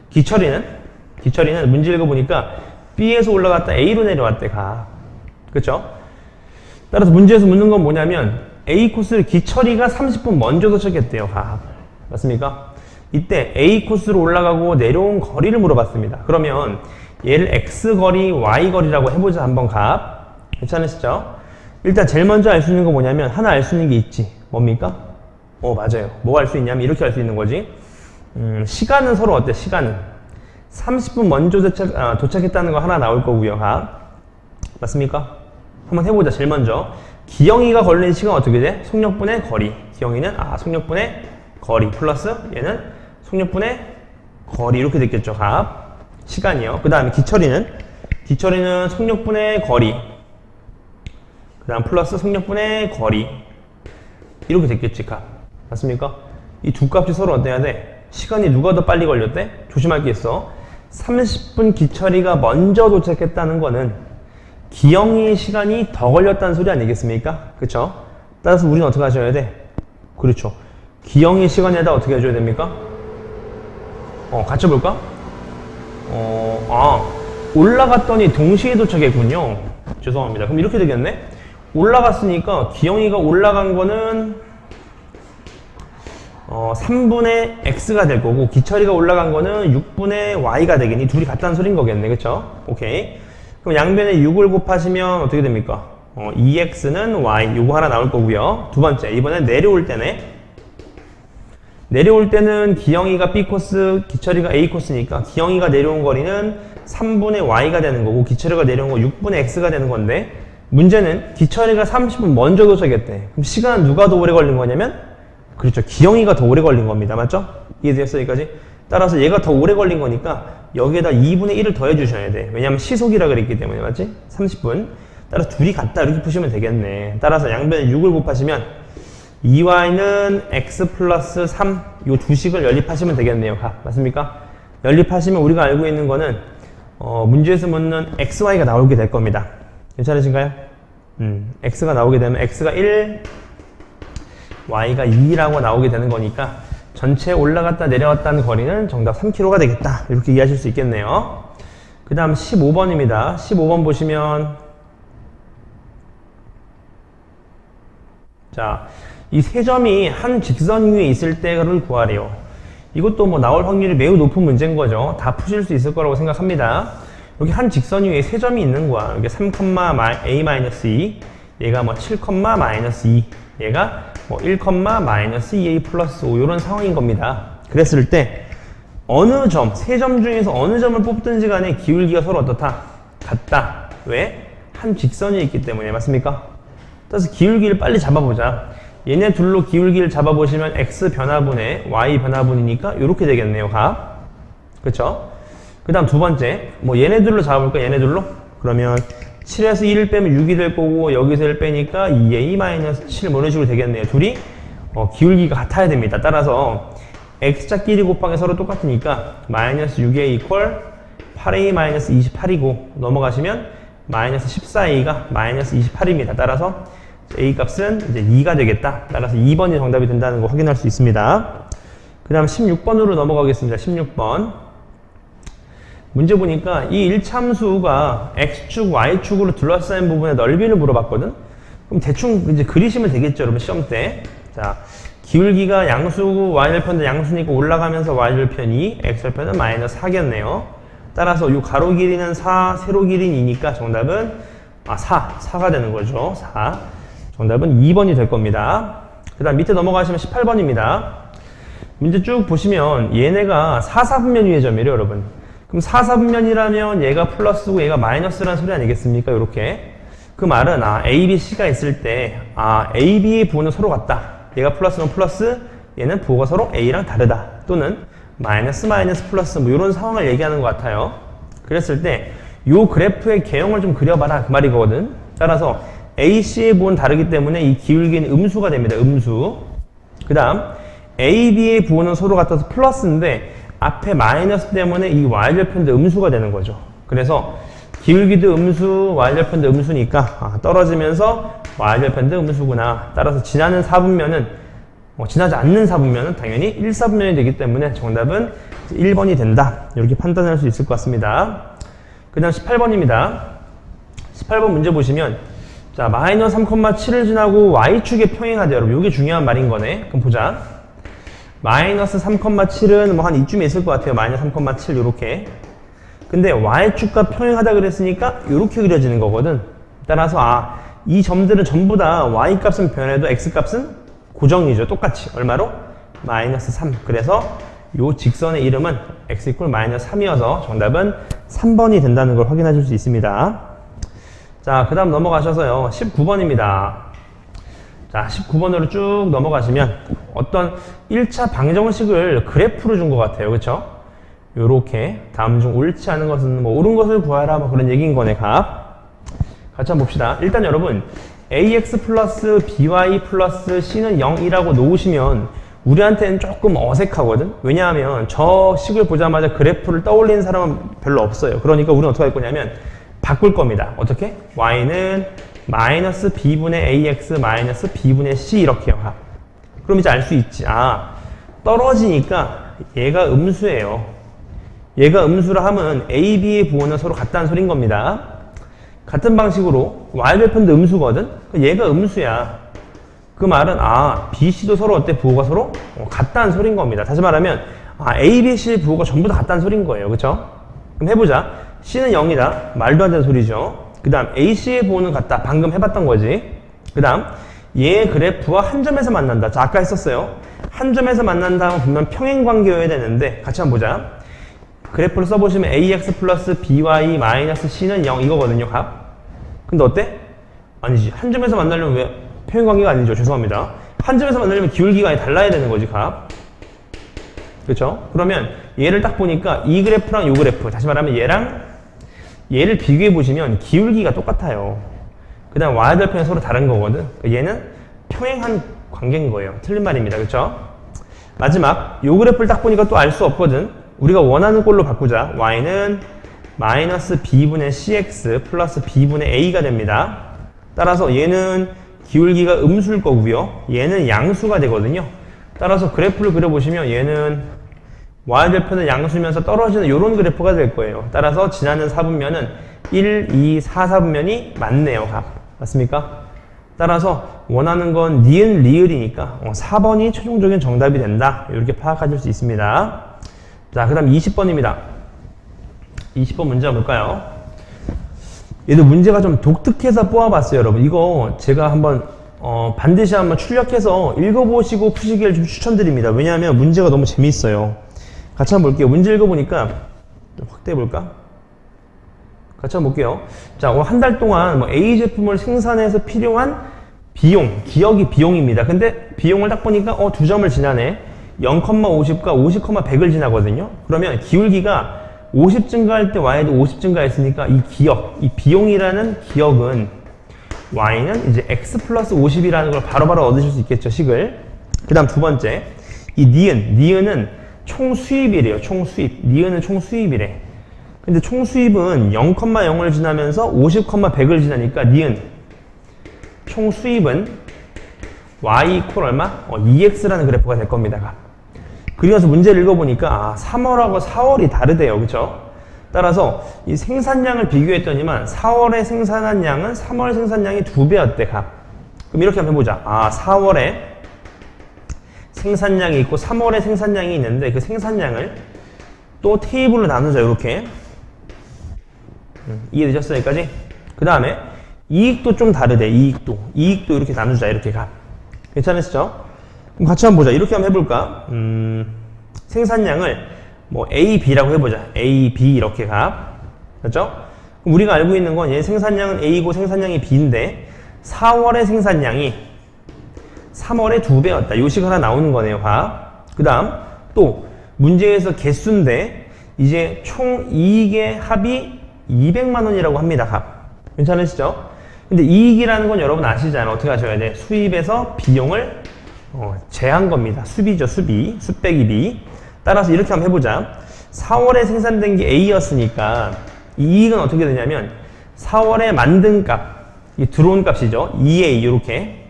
기철이는 문제 읽어보니까 B에서 올라갔다 A로 내려왔대. 그쵸? 따라서 문제에서 묻는 건 뭐냐면 A 코스를 기철이가 30분 먼저 도착했대요. 맞습니까? 이때 A 코스로 올라가고 내려온 거리를 물어봤습니다. 그러면 얘를 X 거리, Y 거리라고 해보자. 한번 괜찮으시죠? 일단 제일 먼저 알 수 있는 거 뭐냐면 하나 알 수 있는 게 있지. 뭡니까? 맞아요. 뭐 알 수 있냐면 이렇게 알 수 있는 거지. 시간은 서로 어때? 시간은 30분 먼저 도착했다는 거 하나 나올 거고요. 맞습니까? 한번 해보자. 제일 먼저 기영이가 걸린 시간 어떻게 돼? 속력분의 거리. 기영이는 속력분의 거리 플러스 얘는 속력분의 거리 이렇게 됐겠죠. 시간이요. 그 다음에 기철이는 속력분의 거리 그 다음 플러스 속력분의 거리 이렇게 됐겠지. 맞습니까? 이 두 값이 서로 어때야 돼? 시간이 누가 더 빨리 걸렸대? 조심할 게 있어. 30분 기철이가 먼저 도착했다는 거는 기영이 시간이 더 걸렸다는 소리 아니겠습니까? 그쵸? 따라서 우리는 어떻게 하셔야 돼? 그렇죠. 기영이 시간에다 어떻게 해줘야 됩니까? 같이 볼까? 올라갔더니 동시에 도착했군요. 죄송합니다. 그럼 이렇게 되겠네? 올라갔으니까 기영이가 올라간 거는 3분의 x가 될 거고 기철이가 올라간 거는 6분의 y가 되겠니? 둘이 같다는 소린 거겠네. 그쵸? 오케이. 그럼 양변에 6을 곱하시면 어떻게 됩니까? 2x는 y 요거 하나 나올 거고요. 두 번째 이번엔 내려올 때는 기영이가 B코스, 기철이가 A코스니까 기영이가 내려온 거리는 3분의 y가 되는 거고 기철이가 내려온 거 6분의 x가 되는 건데 문제는 기철이가 30분 먼저 도착했대. 그럼 시간은 누가 더 오래 걸린 거냐면 그렇죠. 기영이가 더 오래 걸린 겁니다. 맞죠? 이해되셨어요? 여기까지? 따라서 얘가 더 오래 걸린 거니까 여기에다 2분의 1을 더해 주셔야 돼. 왜냐면 시속이라 그랬기 때문에. 맞지? 30분. 따라서 둘이 같다 이렇게 푸시면 되겠네. 따라서 양변에 6을 곱하시면 2y는 x 플러스 3 요 두 식을 연립하시면 되겠네요. 맞습니까? 연립하시면 우리가 알고 있는 거는 문제에서 묻는 xy가 나오게 될 겁니다. 괜찮으신가요? x가 나오게 되면 x가 1 y가 2라고 나오게 되는 거니까 전체 올라갔다 내려왔다는 거리는 정답 3km가 되겠다. 이렇게 이해하실 수 있겠네요. 그 다음 15번입니다. 15번 보시면 자, 이 세 점이 한 직선 위에 있을 때를 구하래요. 이것도 뭐 나올 확률이 매우 높은 문제인 거죠. 다 푸실 수 있을 거라고 생각합니다. 여기 한 직선 위에 세 점이 있는 거야. 여기 3,a-2 얘가 뭐 7,-2 얘가 뭐 1,-2a 플러스 5 이런 상황인 겁니다. 그랬을 때 어느 점, 세 점 중에서 어느 점을 뽑든지 간에 기울기가 서로 어떻다? 같다. 왜? 한 직선이 있기 때문에. 맞습니까? 따라서 기울기를 빨리 잡아보자. 얘네 둘로 기울기를 잡아보시면 x 변화분의 y 변화분이니까 이렇게 되겠네요. 그쵸? 그 다음 두 번째 뭐 얘네 둘로 잡아볼까? 얘네 둘로? 그러면 7에서 1을 빼면 6이 될 거고 여기서 1 빼니까 2a-7 뭐 이런 식으로 되겠네요. 둘이 기울기가 같아야 됩니다. 따라서 x자끼리 곱하기 서로 똑같으니까 마이너스 6a 이퀄 8a-28이고 넘어가시면 마이너스 14a가 마이너스 28입니다. 따라서 a 값은 이제 2가 되겠다. 따라서 2번이 정답이 된다는 거 확인할 수 있습니다. 그 다음 16번으로 넘어가겠습니다. 16번. 문제 보니까 이 일참수가 x축, y축으로 둘러싸인 부분의 넓이를 물어봤거든? 그럼 대충 이제 그리시면 되겠죠, 여러분, 시험 때. 자, 기울기가 양수고 y절편도 양수니까 올라가면서 y절편 2, x절편은 마이너스 4겠네요. 따라서 이 가로 길이는 4, 세로 길이는 2니까 정답은 4가 되는 거죠. 4. 정답은 2번이 될 겁니다. 그 다음 밑에 넘어가시면 18번입니다. 문제 쭉 보시면 얘네가 4, 4분면위의 점이래요, 여러분. 그럼 4, 4분면이라면 얘가 플러스고 얘가 마이너스라는 소리 아니겠습니까? 이렇게. 그 말은 A, B, C가 있을 때 A, B의 부호는 서로 같다. 얘가 플러스는 플러스, 얘는 부호가 서로 A랑 다르다. 또는 마이너스, 마이너스, 플러스 뭐 이런 상황을 얘기하는 것 같아요. 그랬을 때 요 그래프의 개형을 좀 그려봐라 그 말이거든. 따라서 A, C의 부호는 다르기 때문에 이 기울기는 음수가 됩니다. 음수. 그 다음 A, B의 부호는 서로 같아서 플러스인데 앞에 마이너스 때문에 이 y절편도 음수가 되는 거죠. 그래서 기울기도 음수, y절편도 음수니까 떨어지면서 y절편도 음수구나. 따라서 지나는 4분면은 지나지 않는 4분면은 당연히 1사분면이 되기 때문에 정답은 1번이 된다. 이렇게 판단할 수 있을 것 같습니다. 그 다음 18번입니다. 18번 문제 보시면 자, 마이너스 3,7을 지나고 y축에 평행하대요. 여러분, 이게 중요한 말인 거네. 그럼 보자. 마이너스 3,7은 뭐 한 이쯤에 있을 것 같아요. 마이너스 3,7 요렇게. 근데 y축과 평행하다 그랬으니까 요렇게 그려지는 거거든. 따라서 이 점들은 전부 다 y값은 변해도 x값은 고정이죠. 똑같이. 얼마로? 마이너스 3. 그래서 요 직선의 이름은 x 이퀄 마이너스 3이어서 정답은 3번이 된다는 걸 확인하실 수 있습니다. 자, 그 다음 넘어가셔서요. 19번입니다. 자, 19번으로 쭉 넘어가시면 어떤 1차 방정식을 그래프로 준 것 같아요. 그쵸? 요렇게 다음 중 옳지 않은 것은 뭐 옳은 것을 구하라 뭐 그런 얘기인 거네. 값. 같이 한번 봅시다. 일단 여러분 ax 플러스 by 플러스 c는 0이라고 놓으시면 우리한테는 조금 어색하거든. 왜냐하면 저 식을 보자마자 그래프를 떠올리는 사람은 별로 없어요. 그러니까 우리는 어떻게 할 거냐면 바꿀 겁니다. 어떻게? y는 마이너스 b분의 ax 마이너스 b분의 c 이렇게요. 그럼 이제 알 수 있지. 떨어지니까 얘가 음수예요. 얘가 음수라 하면 a, b의 부호는 서로 같다는 소린 겁니다. 같은 방식으로 y절편도 음수거든. 얘가 음수야. 그 말은 b, c도 서로 어때? 부호가 서로 같다는 소린 겁니다. 다시 말하면 a, b, c 부호가 전부 다 같다는 소린 거예요. 그쵸? 그럼 해보자. c는 0이다. 말도 안 되는 소리죠. 그 다음 a, c의 부호는 같다. 방금 해봤던 거지. 그 다음 얘 그래프와 한 점에서 만난다. 자, 아까 했었어요. 한 점에서 만난다 하면 분명 평행관계여야 되는데 같이 한번 보자. 그래프를 써보시면 ax 플러스 by 마이너스 c는 0 이거거든요. 값. 근데 어때? 아니지. 한 점에서 만나려면 왜 평행관계가 아니죠. 죄송합니다. 한 점에서 만나려면 기울기가 달라야 되는 거지. 값. 그렇죠? 그러면 얘를 딱 보니까 이 그래프랑 이 그래프, 다시 말하면 얘랑 얘를 비교해 보시면 기울기가 똑같아요. 그 다음 y절편이 서로 다른 거거든. 얘는 평행한 관계인 거예요. 틀린 말입니다. 그렇죠? 마지막 이 그래프를 딱 보니까 또 알 수 없거든. 우리가 원하는 꼴로 바꾸자. y는 마이너스 b분의 cx 플러스 b분의 a가 됩니다. 따라서 얘는 기울기가 음수일 거고요. 얘는 양수가 되거든요. 따라서 그래프를 그려보시면 얘는 y절편은 양수면서 떨어지는 이런 그래프가 될 거예요. 따라서 지나는 4분면은 1, 2, 4, 4분면이 맞네요. 값. 맞습니까? 따라서 원하는 건 니은, 리을이니까 4번이 최종적인 정답이 된다. 이렇게 파악하실 수 있습니다. 자, 그 다음 20번입니다. 20번 문제 볼까요? 얘도 문제가 좀 독특해서 뽑아봤어요, 여러분. 이거 제가 한번 반드시 한번 출력해서 읽어보시고 푸시기를 좀 추천드립니다. 왜냐하면 문제가 너무 재미있어요. 같이 한번 볼게요. 문제 읽어보니까 좀 확대해볼까? 같이 한번 볼게요. 자, 한 달 동안 A 제품을 생산해서 필요한 비용, 기억이 비용입니다. 근데 비용을 딱 보니까 두 점을 지나네. 0,50과 50,100을 지나거든요. 그러면 기울기가 50 증가할 때 y도 50 증가했으니까 이 기억, 이 비용이라는 기억은 y는 이제 x 플러스 50이라는 걸 바로바로 얻으실 수 있겠죠, 식을. 그 다음 두 번째, 이 니은은 총 수입이래요. 총 수입. 니은은 총 수입이래. 근데 총 수입은 0,0을 지나면서 50,100을 지나니까 니은 총 수입은 y 이퀄 얼마? 2x라는 그래프가 될 겁니다. 그리고서 문제를 읽어보니까 3월하고 4월이 다르대요. 그쵸? 따라서 이 생산량을 비교했더니만 4월에 생산한 양은 3월 생산량이 2배였대, 값. 그럼 이렇게 한번 해보자. 4월에 생산량이 있고 3월에 생산량이 있는데 그 생산량을 또 테이블로 나누자, 이렇게. 이해되셨어요, 여기까지? 그 다음에 이익도 좀 다르대, 이익도 이렇게 나누자, 이렇게 값. 괜찮으시죠? 그럼 같이 한번 보자. 이렇게 한번 해볼까? 생산량을 뭐 A, B라고 해보자. A, B 이렇게 값. 그렇죠? 그럼 우리가 알고 있는 건 얘 생산량은 A고 생산량이 B인데 4월의 생산량이 3월의 2배였다. 요 식이 하나 나오는 거네요, 값. 그 다음 또 문제에서 개수인데 이제 총 이익의 합이 200만 원이라고 합니다, 값. 괜찮으시죠? 근데 이익이라는 건 여러분 아시잖아요. 어떻게 하셔야 돼? 수입에서 비용을 제한 겁니다. 수비죠, 수비. 수 빼기 비. 따라서 이렇게 한번 해보자. 4월에 생산된 게 A였으니까 이 이익은 어떻게 되냐면 4월에 만든 값, 이 들어온 값이죠. 2A 이렇게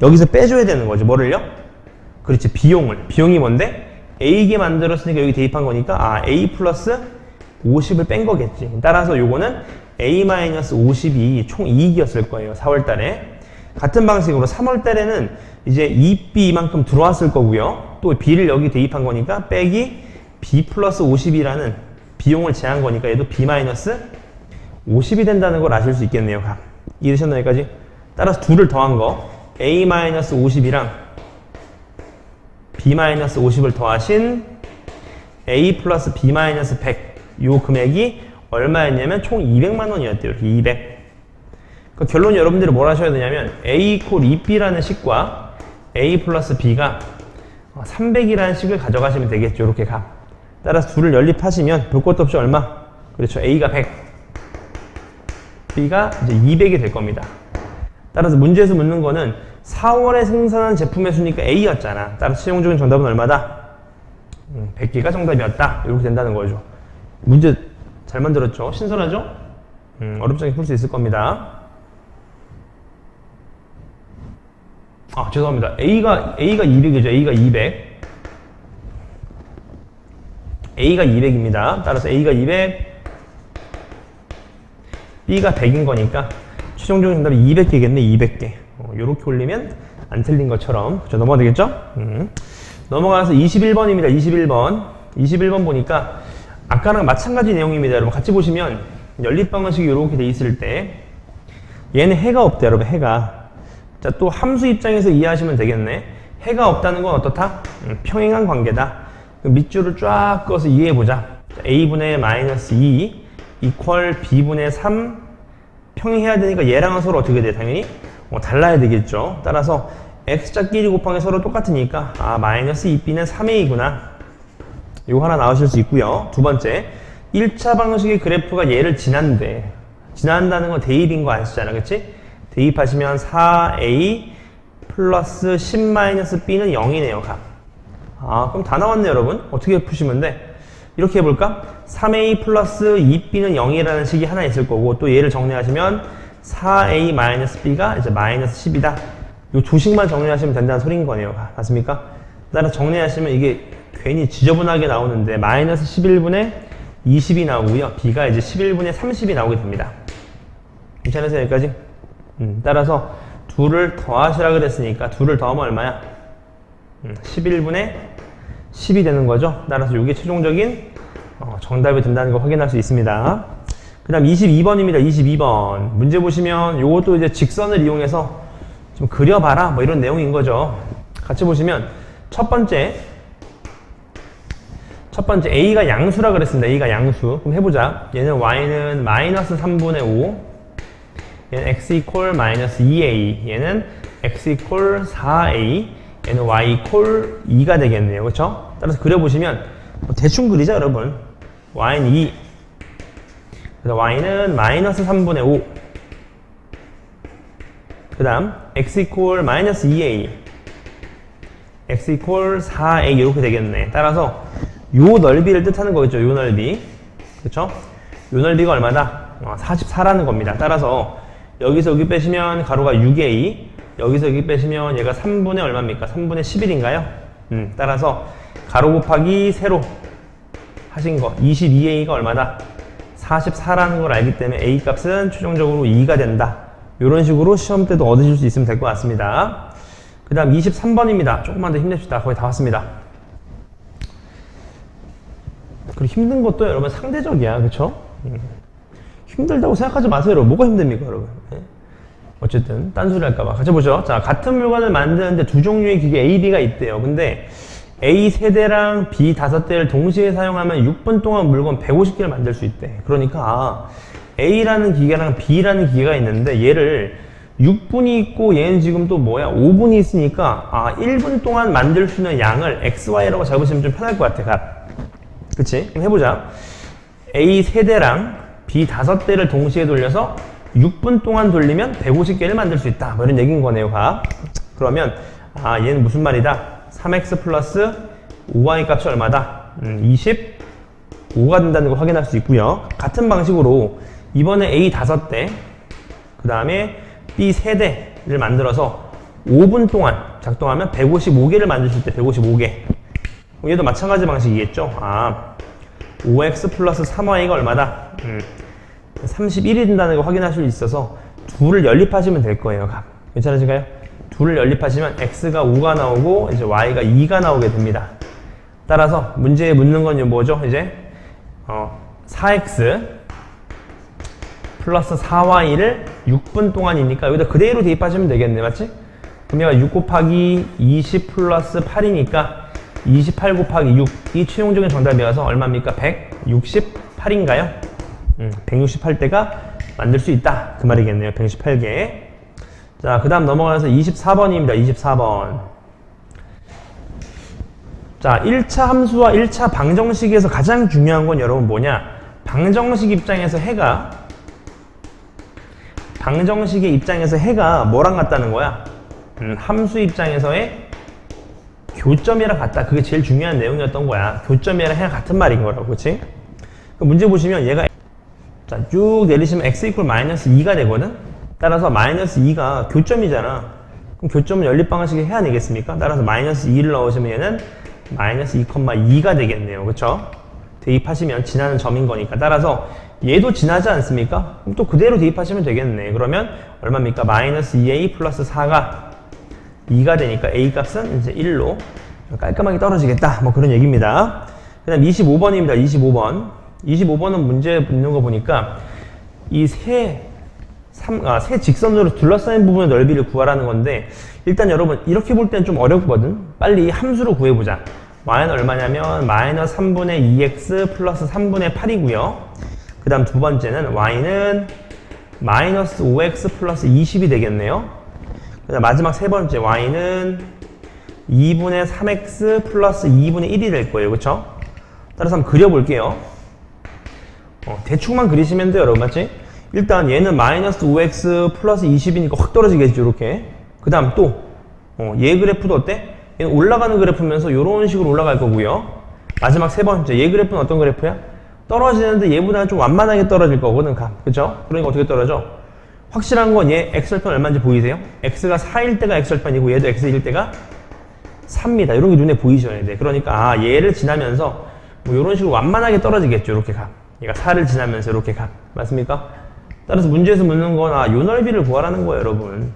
여기서 빼줘야 되는 거죠. 뭐를요? 그렇지, 비용을. 비용이 뭔데? A게 만들었으니까 여기 대입한 거니까 A 플러스 50을 뺀 거겠지. 따라서 요거는 A-52 총 이익이었을 거예요. 4월 달에. 같은 방식으로 3월 달에는 이제 이익비만큼 들어왔을 거고요. 또 B를 여기 대입한 거니까 빼기 B 플러스 50이라는 비용을 제한 거니까 얘도 B 마이너스 50이 된다는 걸 아실 수 있겠네요. 값. 이해되셨나요, 여기까지? 따라서 둘을 더한 거 A 마이너스 50이랑 B 마이너스 50을 더하신 A 플러스 B 마이너스 100 요 금액이 얼마였냐면 총 200만 원이었대요. 이렇게 200. 그 결론 여러분들이 뭘 하셔야 되냐면 A 이퀄 2B라는 식과 A 플러스 B가 300이라는 식을 가져가시면 되겠죠. 이렇게 값. 따라서 둘을 연립하시면 볼 것도 없이 얼마? 그렇죠. A가 100, B가 이제 200이 될 겁니다. 따라서 문제에서 묻는 거는 4월에 생산한 제품의 수니까 A였잖아. 따라서 최종적인 정답은 얼마다? 100개가 정답이었다. 이렇게 된다는 거죠. 문제 잘 만들었죠? 신선하죠? 어렵지 않게 풀 수 있을 겁니다. 죄송합니다. A가 200이죠. A가 200. A가 200입니다. 따라서 A가 200, B가 100인 거니까 최종적인 정답이 200개겠네. 200개. 요렇게 올리면 안 틀린 것처럼. 그쵸? 넘어가야 되겠죠? 넘어가서 21번입니다. 21번 보니까 아까랑 마찬가지 내용입니다. 여러분 같이 보시면 연립방정식이 이렇게 돼 있을 때 얘는 해가 없대, 여러분. 해가. 자, 또 함수 입장에서 이해하시면 되겠네. 해가 없다는 건 어떻다? 평행한 관계다. 밑줄을 쫙 그어서 이해해보자. A분의 마이너스 2 이퀄 B분의 3 평행해야 되니까 얘랑은 서로 어떻게 돼? 당연히 달라야 되겠죠. 따라서 X자끼리 곱하기 서로 똑같으니까 마이너스 2B는 3A구나. 요거 하나 나오실 수 있고요. 두 번째, 1차 방정식의 그래프가 얘를 지난대. 지난다는 건 대입인 거 아시잖아, 그치? 대입하시면 4A 플러스 10-B는 0이네요, 값. 그럼 다 나왔네, 여러분. 어떻게 푸시면 돼? 이렇게 해볼까? 3A 플러스 2B는 0이라는 식이 하나 있을 거고, 또 얘를 정리하시면 4A-B가 이제 마이너스 10이다. 요 두 식만 정리하시면 된다는 소리인 거네요. 맞습니까? 따라서 정리하시면 이게 괜히 지저분하게 나오는데, 마이너스 11분의 20이 나오고요. B가 이제 11분의 30이 나오게 됩니다. 괜찮으세요, 여기까지? 따라서 둘을 더하시라 그랬으니까 둘을 더하면 얼마야? 11분의 10이 되는 거죠. 따라서 이게 최종적인 정답이 된다는 걸 확인할 수 있습니다. 그 다음 22번입니다. 22번. 문제 보시면 이것도 이제 직선을 이용해서 좀 그려봐라. 뭐 이런 내용인 거죠. 같이 보시면 첫 번째 A가 양수라 그랬습니다. A가 양수. 그럼 해보자. 얘는 Y는 마이너스 3분의 5. 얘는 x 이퀄 마이너스 2a, 얘는 x 이퀄 4a, 얘는 y 이퀄 2가 되겠네요. 그렇죠? 따라서 그려보시면 대충 그리자, 여러분. y는 2, 그래서 y는 마이너스 3분의 5, 그 다음 x 이퀄 마이너스 2a, x 이퀄 4a 이렇게 되겠네. 따라서 요 넓이를 뜻하는 거겠죠. 요 넓이. 그렇죠? 요 넓이가 얼마다? 44라는 겁니다. 따라서 여기서 여기 빼시면 가로가 6a, 여기서 여기 빼시면 얘가 3분의 얼마입니까? 3분의 11인가요? 따라서 가로 곱하기 세로 하신 거 22a가 얼마다? 44라는 걸 알기 때문에 A 값은 최종적으로 2가 된다. 이런 식으로 시험 때도 얻으실 수 있으면 될 것 같습니다. 그 다음 23번입니다. 조금만 더 힘냅시다. 거의 다 왔습니다. 그리고 힘든 것도 여러분 상대적이야. 그쵸? 힘들다고 생각하지 마세요. 여러분. 뭐가 힘듭니까 여러분? 어쨌든 딴소리 할까봐 같이 보죠. 자, 같은 물건을 만드는데 두 종류의 기계 A, B가 있대요. 근데 A 세대랑 B 5대를 동시에 사용하면 6분 동안 물건 150개를 만들 수 있대. 그러니까 A라는 기계랑 B라는 기계가 있는데 얘를 6분이 있고 얘는 지금 또 뭐야 5분이 있으니까 1분 동안 만들 수 있는 양을 XY라고 잡으시면 좀 편할 것 같아. 그치? 그럼 해보자. A 세대랑 B 5대를 동시에 돌려서 6분 동안 돌리면 150개를 만들 수 있다. 뭐 이런 얘기인 거네요. 그러면 얘는 무슨 말이다? 3x 플러스 5y 값이 얼마다? 25가 된다는 걸 확인할 수 있고요. 같은 방식으로 이번에 A 5대 그 다음에 B 세대를 만들어서 5분 동안 작동하면 155개를 만들 수 있대. 155개. 얘도 마찬가지 방식이겠죠. 5x 플러스 3y가 얼마다? 31이 된다는 걸 확인하실 수 있어서 둘을 연립하시면 될 거예요. 괜찮으신가요? 둘을 연립하시면 x가 5가 나오고 이제 y가 2가 나오게 됩니다. 따라서 문제에 묻는 건 뭐죠? 이제 4x 플러스 4y를 6분 동안이니까 여기다 그대로 대입하시면 되겠네. 맞지? 그럼 얘가 6 곱하기 20 플러스 8이니까 28 곱하기 6이 최종적인 정답이어서 얼마입니까? 168인가요? 168대가 만들 수 있다. 그 말이겠네요. 168개. 자, 그 다음 넘어가서 24번입니다. 24번. 자, 1차 함수와 1차 방정식에서 가장 중요한 건 여러분 뭐냐? 방정식의 입장에서 해가 뭐랑 같다는 거야? 함수 입장에서의 교점이랑 같다. 그게 제일 중요한 내용이었던 거야. 교점이랑 해가 같은 말인 거라고. 그치? 문제 보시면 얘가 자, 쭉 내리시면 x 이퀄 마이너스 2가 되거든? 따라서 마이너스 2가 교점이잖아. 그럼 교점은 연립방정식에 해야 되겠습니까? 따라서 마이너스 2를 넣으시면 얘는 마이너스 2,2가 되겠네요. 그쵸? 대입하시면 지나는 점인 거니까. 따라서 얘도 지나지 않습니까? 그럼 또 그대로 대입하시면 되겠네. 그러면 얼마입니까? 마이너스 2a 플러스 4가 2가 되니까 a 값은 이제 1로 깔끔하게 떨어지겠다. 뭐 그런 얘기입니다. 그 다음 25번입니다. 25번. 25번은 문제 묻는 거 보니까 이 세 직선으로 둘러싸인 부분의 넓이를 구하라는 건데 일단 여러분 이렇게 볼 때는 좀 어렵거든. 빨리 이 함수로 구해보자. y는 얼마냐면 마이너스 3분의 2x 플러스 3분의 8이고요. 그 다음 두 번째는 y는 마이너스 5x 플러스 20이 되겠네요. 그 다음 마지막 세 번째 y는 2분의 3x 플러스 2분의 1이 될 거예요. 그쵸? 따라서 한번 그려볼게요. 대충만 그리시면 돼요. 여러분 맞지? 일단 얘는 마이너스 5x 플러스 20이니까 확 떨어지겠죠. 이렇게. 그 다음 또 얘 그래프도 어때? 얘는 올라가는 그래프면서 이런 식으로 올라갈 거고요. 마지막 세 번째 얘 그래프는 어떤 그래프야? 떨어지는데 얘보다는 좀 완만하게 떨어질 거거든. 그쵸? 그러니까 어떻게 떨어져? 확실한 건 얘 x절편 얼마인지 보이세요? x가 4일 때가 x절편이고 얘도 x일 때가 3입니다. 이런 게 눈에 보이셔야 돼. 그러니까 얘를 지나면서 뭐 이런 식으로 완만하게 떨어지겠죠. 이렇게 얘가 4를 지나면서 이렇게 맞습니까? 따라서 문제에서 묻는 건 요 넓이를 구하라는 거예요. 여러분.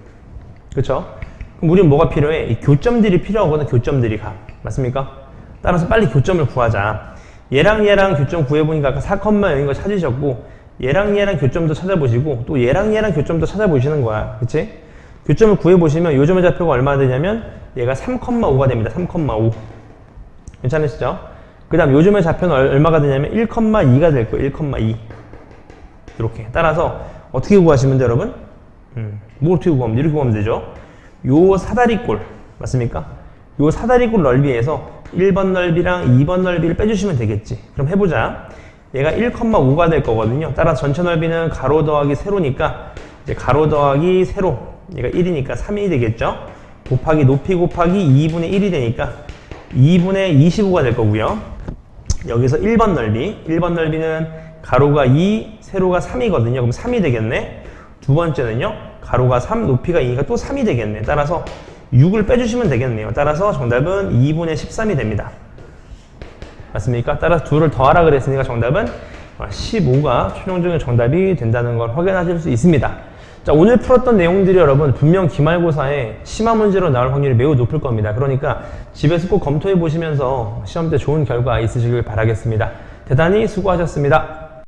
그쵸? 그럼 우리는 뭐가 필요해? 이 교점들이 필요하거든. 교점들이 맞습니까? 따라서 빨리 교점을 구하자. 얘랑 교점 구해보니까 아까 4,0인 거 찾으셨고 얘랑 교점도 찾아보시고 또 얘랑 교점도 찾아보시는 거야. 그치? 교점을 구해보시면 요 점의 좌표가 얼마나 되냐면 얘가 3,5가 됩니다. 3,5. 괜찮으시죠? 그 다음 요즘의 좌표는 얼마가 되냐면 1,2가 될 거예요. 1,2. 이렇게. 따라서 어떻게 구하시면 돼요, 여러분? 뭐 어떻게 구하면 돼? 이렇게 구하면 되죠? 요 사다리꼴. 맞습니까? 요 사다리꼴 넓이에서 1번 넓이랑 2번 넓이를 빼주시면 되겠지. 그럼 해보자. 얘가 1,5가 될 거거든요. 따라서 전체 넓이는 가로 더하기 세로니까 이제 가로 더하기 세로. 얘가 1이니까 3이 되겠죠? 곱하기 높이 곱하기 2분의 1이 되니까 2분의 25가 될 거고요. 여기서 1번 넓이는 가로가 2, 세로가 3이거든요. 그럼 3이 되겠네. 두 번째는요. 가로가 3, 높이가 2니까 또 3이 되겠네. 따라서 6을 빼주시면 되겠네요. 따라서 정답은 2분의 13이 됩니다. 맞습니까? 따라서 2를 더하라 그랬으니까 정답은 15가 최종적인 정답이 된다는 걸 확인하실 수 있습니다. 자, 오늘 풀었던 내용들이 여러분 분명 기말고사에 심화 문제로 나올 확률이 매우 높을 겁니다. 그러니까 집에서 꼭 검토해 보시면서 시험 때 좋은 결과 있으시길 바라겠습니다. 대단히 수고하셨습니다.